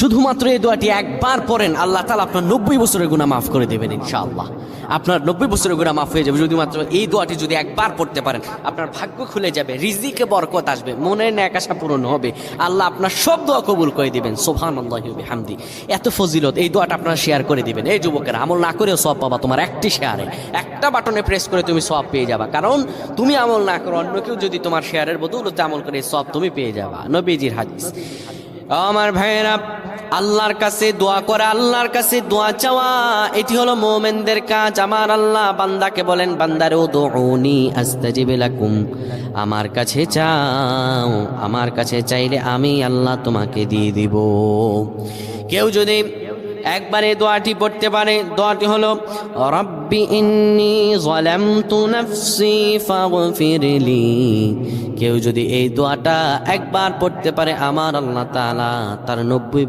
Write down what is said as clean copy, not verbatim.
শুধুমাত্র এই দোয়াটি একবার পড়েন, আল্লাহ তাআলা আপনার 90 বছরের গুনাহ মাফ করে দেবেন ইনশাআল্লাহ। আপনার 90 বছরের গুনাহ মাফ হয়ে যাবে যদি মাত্র এই দোয়াটি যদি একবার পড়তে পারেন। আপনার ভাগ্য খুলে যাবে, রিজিকে বরকত আসবে, মনের ন্যাক আশা পূরণ হবে, আল্লাহ আপনার সব দোয়া কবুল করে দিবেন। সুবহানাল্লাহি ওয়া বিহামদি। এত ফজিলত, এই দোয়াটা আপনারা শেয়ার করে দিবেন। এই যুবকেরা, আমল না করেও সওয়াব পাবা। তোমার একটি শেয়ারে, একটা বাটনে প্রেস করে তুমি সওয়াব পেয়ে যাবা। কারণ তুমি আমল না করো, অন্য কেউ যদি তোমার শেয়ারের বদৌলতে আমল করে সওয়াব তুমি পেয়ে যাবা। নবীজির হাদিস। আমার ভাইয়েরা, আল্লাহর কাছে দোয়া করা, আল্লাহর কাছে দোয়া চাওয়া, এটি হলো মুমিনদের কাজ। আমার আল্লাহ বান্দাকে বলেন, বান্দারে উদউনি আস্তাজিব লাকুম, আমার কাছে চাও, আমার কাছে চাইলে আমি আল্লাহ তোমাকে দিয়ে দিব। কেউ যদি একবারে দোয়াটি পড়তে পারে, দোয়াটি হলো রব্বি ইন্নী যালামতু নাফসি ফাগফিরলি। কেউ যদি এই দোয়াটা একবার পড়তে পারে, আমার আল্লাহ তাআলা তার 90